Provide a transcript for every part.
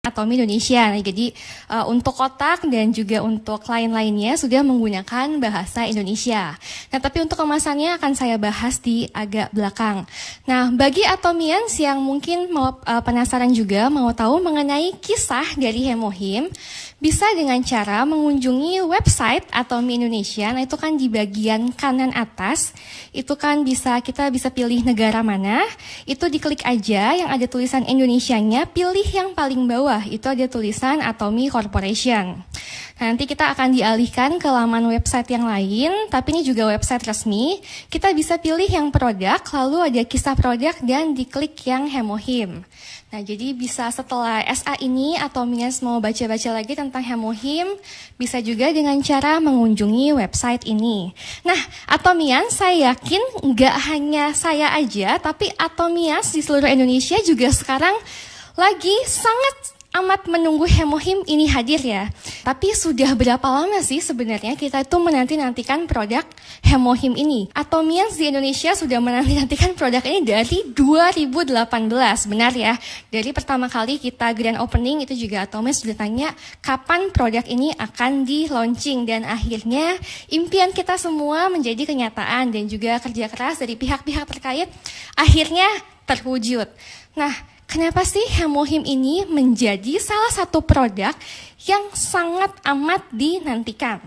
Atomi Indonesia. Nah, jadi untuk kotak dan juga untuk lain-lainnya sudah menggunakan bahasa Indonesia. Nah, tapi untuk kemasannya akan saya bahas di agak belakang. Nah, bagi Atomians yang mungkin mau penasaran juga mau tahu mengenai kisah dari Hemohim, bisa dengan cara mengunjungi website Atomi Indonesia. Nah, itu kan di bagian kanan atas. Itu kan kita bisa pilih negara mana. Itu diklik aja yang ada tulisan Indonesianya, pilih yang paling bawah. Itu ada tulisan Atomi Corporation. Nah, nanti kita akan dialihkan ke laman website yang lain, tapi ini juga website resmi. Kita bisa pilih yang produk, lalu ada kisah produk dan diklik yang Hemohim. Nah, jadi bisa setelah SA ini Atomians mau baca-baca lagi tentang Hemohim, bisa juga dengan cara mengunjungi website ini. Nah, Atomians saya yakin nggak hanya saya aja, tapi Atomians di seluruh Indonesia juga sekarang lagi sangat amat menunggu Hemohim ini hadir ya. Tapi sudah berapa lama sih sebenarnya kita itu menanti-nantikan produk Hemohim ini? Atomians di Indonesia sudah menanti-nantikan produk ini dari 2018, benar ya? Dari pertama kali kita grand opening itu juga Atomians sudah tanya kapan produk ini akan di launching, dan akhirnya impian kita semua menjadi kenyataan dan juga kerja keras dari pihak-pihak terkait akhirnya terwujud. Nah, kenapa sih Hemohim ini menjadi salah satu produk yang sangat amat dinantikan?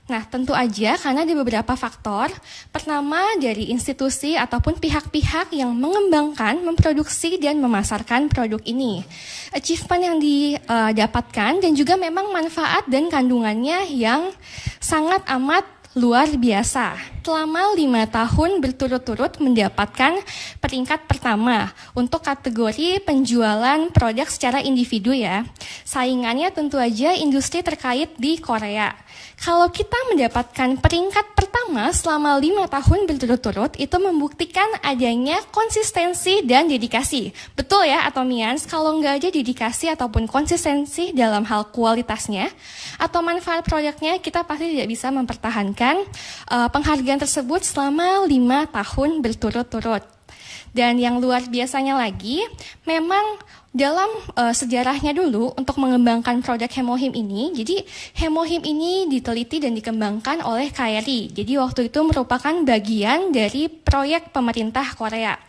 Nah, tentu aja karena ada beberapa faktor. Pertama, dari institusi ataupun pihak-pihak yang mengembangkan, memproduksi, dan memasarkan produk ini. Achievement yang didapatkan dan juga memang manfaat dan kandungannya yang sangat amat luar biasa. Selama 5 tahun berturut-turut mendapatkan peringkat pertama untuk kategori penjualan produk secara individu ya. Saingannya tentu aja industri terkait di Korea. Kalau kita mendapatkan peringkat pertama selama 5 tahun berturut-turut, itu membuktikan adanya konsistensi dan dedikasi. Betul ya Atomians, kalau nggak ada dedikasi ataupun konsistensi dalam hal kualitasnya atau manfaat produknya, kita pasti tidak bisa mempertahankan penghargaan tersebut selama 5 tahun berturut-turut. Dan yang luar biasanya lagi, memang dalam sejarahnya dulu untuk mengembangkan produk Hemohim ini, jadi Hemohim ini diteliti dan dikembangkan oleh KRI. Jadi waktu itu merupakan bagian dari proyek pemerintah Korea.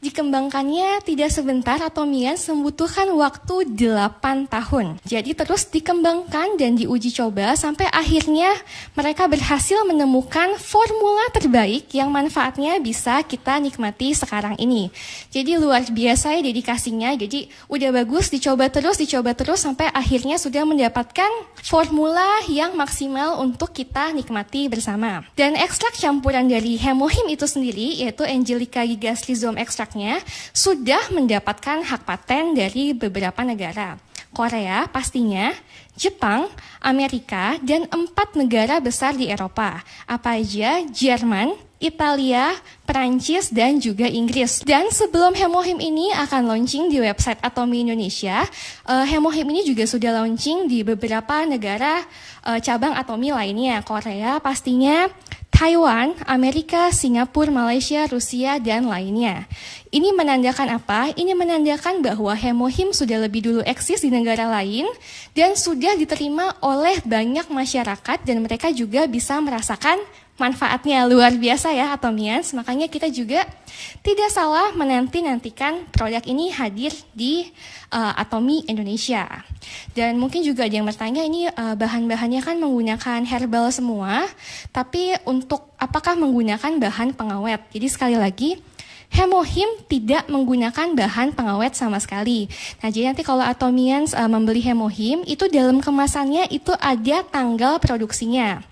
Dikembangkannya tidak sebentar, Atomians membutuhkan waktu 8 tahun. Jadi terus dikembangkan dan diuji coba sampai akhirnya mereka berhasil menemukan formula terbaik yang manfaatnya bisa kita nikmati sekarang ini. Jadi luar biasa ya dedikasinya. Jadi udah bagus, dicoba terus sampai akhirnya sudah mendapatkan formula yang maksimal untuk kita nikmati bersama. Dan ekstrak campuran dari Hemohim itu sendiri, yaitu Angelica gigas rhizome extract, sudah mendapatkan hak paten dari beberapa negara. Korea pastinya, Jepang, Amerika, dan 4 negara besar di Eropa. Apa aja? Jerman, Italia, Perancis, dan juga Inggris. Dan sebelum Hemohim ini akan launching di website Atomi Indonesia, Hemohim ini juga sudah launching di beberapa negara cabang Atomi lainnya. Korea pastinya, Taiwan, Amerika, Singapura, Malaysia, Rusia, dan lainnya. Ini menandakan apa? Ini menandakan bahwa Hemohim sudah lebih dulu eksis di negara lain dan sudah diterima oleh banyak masyarakat dan mereka juga bisa merasakan manfaatnya. Luar biasa ya Atomians, makanya kita juga tidak salah menanti-nantikan produk ini hadir di Atomi Indonesia. Dan mungkin juga ada yang bertanya, ini bahan-bahannya kan menggunakan herbal semua, tapi untuk apakah menggunakan bahan pengawet? Jadi sekali lagi, Hemohim tidak menggunakan bahan pengawet sama sekali. Nah, jadi nanti kalau Atomians membeli Hemohim, itu dalam kemasannya itu ada tanggal produksinya.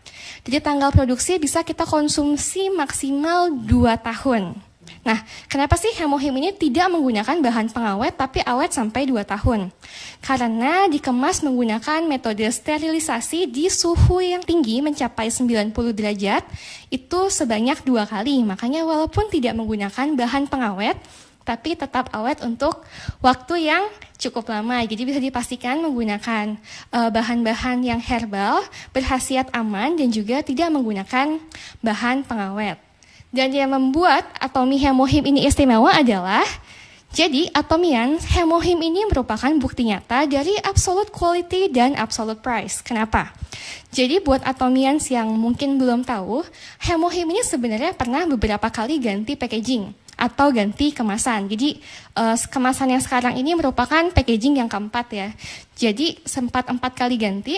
Jadi tanggal produksi bisa kita konsumsi maksimal 2 tahun. Nah, kenapa sih Hemohim ini tidak menggunakan bahan pengawet tapi awet sampai 2 tahun? Karena dikemas menggunakan metode sterilisasi di suhu yang tinggi mencapai 90 derajat, itu sebanyak 2 kali. Makanya walaupun tidak menggunakan bahan pengawet, tapi tetap awet untuk waktu yang cukup lama. Jadi bisa dipastikan menggunakan bahan-bahan yang herbal, berkhasiat aman, dan juga tidak menggunakan bahan pengawet. Dan yang membuat Atomi Hemohim ini istimewa adalah Jadi, Atomians, Hemohim ini merupakan bukti nyata dari absolute quality dan absolute price. Kenapa? Jadi buat Atomians yang mungkin belum tahu, Hemohim ini sebenarnya pernah beberapa kali ganti packaging atau ganti kemasan. Jadi kemasan yang sekarang ini merupakan packaging yang keempat ya. Jadi sempat 4 kali ganti.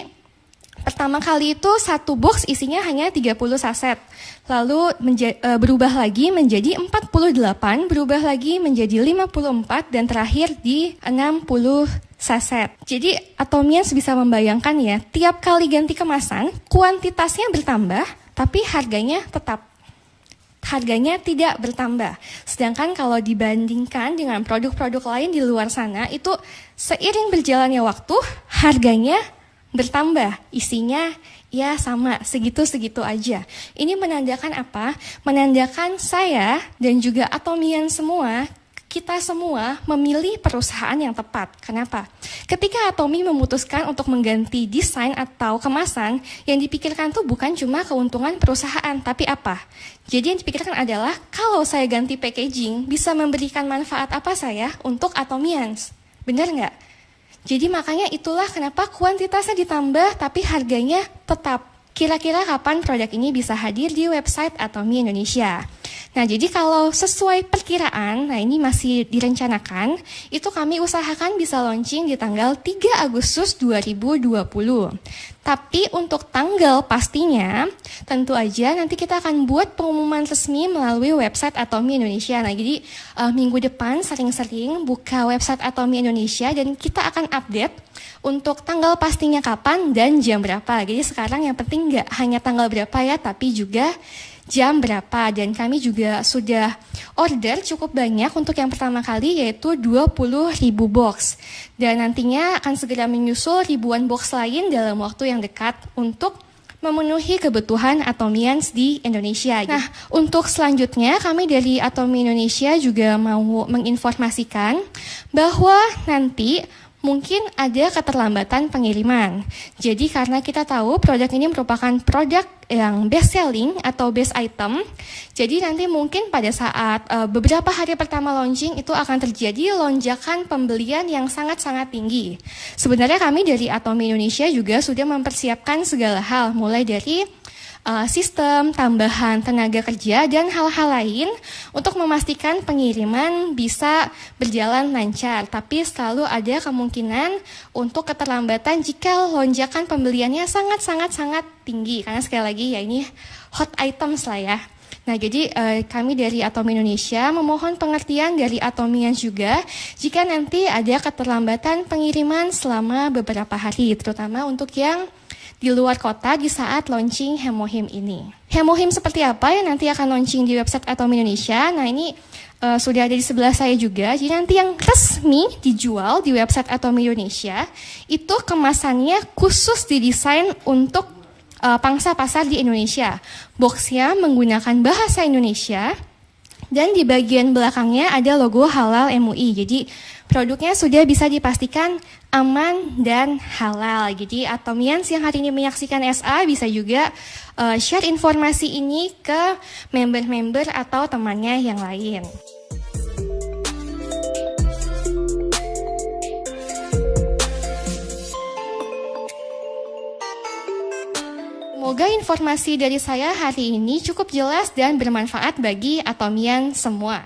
Pertama kali itu satu box isinya hanya 30 saset. Lalu berubah lagi menjadi 48, berubah lagi menjadi 54, dan terakhir di 60 saset. Jadi Atomians bisa membayangkan ya, tiap kali ganti kemasan, kuantitasnya bertambah, tapi harganya tetap. Harganya tidak bertambah. Sedangkan kalau dibandingkan dengan produk-produk lain di luar sana, itu seiring berjalannya waktu, harganya bertambah, isinya ya sama, segitu-segitu aja. Ini menandakan apa? Menandakan saya dan juga Atomian semua, kita semua memilih perusahaan yang tepat. Kenapa? Ketika Atomi memutuskan untuk mengganti desain atau kemasan, yang dipikirkan tuh bukan cuma keuntungan perusahaan, tapi apa? Jadi yang dipikirkan adalah, kalau saya ganti packaging, bisa memberikan manfaat apa saya untuk Atomians? Benar nggak? Jadi makanya itulah kenapa kuantitasnya ditambah tapi harganya tetap. Kira-kira kapan produk ini bisa hadir di website Atomi Indonesia? Nah, jadi kalau sesuai perkiraan, nah ini masih direncanakan, itu kami usahakan bisa launching di tanggal 3 Agustus 2020. Tapi untuk tanggal pastinya, tentu aja nanti kita akan buat pengumuman resmi melalui website Atomi Indonesia. Nah, jadi minggu depan sering-sering buka website Atomi Indonesia dan kita akan update untuk tanggal pastinya kapan dan jam berapa. Jadi sekarang yang penting nggak hanya tanggal berapa ya, tapi juga jam berapa. Dan kami juga sudah order cukup banyak untuk yang pertama kali, yaitu 20.000 box. Dan nantinya akan segera menyusul ribuan box lain dalam waktu yang dekat untuk memenuhi kebutuhan Atomians di Indonesia. Nah, untuk selanjutnya kami dari Atomi Indonesia juga mau menginformasikan bahwa nanti mungkin ada keterlambatan pengiriman. Jadi karena kita tahu produk ini merupakan produk yang best selling atau best item, jadi nanti mungkin pada saat beberapa hari pertama launching itu akan terjadi lonjakan pembelian yang sangat-sangat tinggi. Sebenarnya kami dari Atomi Indonesia juga sudah mempersiapkan segala hal, mulai dari sistem, tambahan tenaga kerja, dan hal-hal lain untuk memastikan pengiriman bisa berjalan lancar. Tapi selalu ada kemungkinan untuk keterlambatan jika lonjakan pembeliannya sangat-sangat tinggi. Karena sekali lagi ya ini hot items lah ya. Nah, jadi kami dari Atomi Indonesia memohon pengertian dari Atomians juga jika nanti ada keterlambatan pengiriman selama beberapa hari, terutama untuk yang di luar kota di saat launching Hemohim ini. Hemohim seperti apa yang nanti akan launching di website Atomi Indonesia? Nah, ini sudah ada di sebelah saya juga. Jadi nanti yang resmi dijual di website Atomi Indonesia itu kemasannya khusus didesain untuk pangsa pasar di Indonesia. Boxnya menggunakan bahasa Indonesia dan di bagian belakangnya ada logo halal MUI. Jadi produknya sudah bisa dipastikan aman dan halal. Jadi Atomians yang hari ini menyaksikan SA bisa juga share informasi ini ke member-member atau temannya yang lain. Semoga informasi dari saya hari ini cukup jelas dan bermanfaat bagi Atomian semua.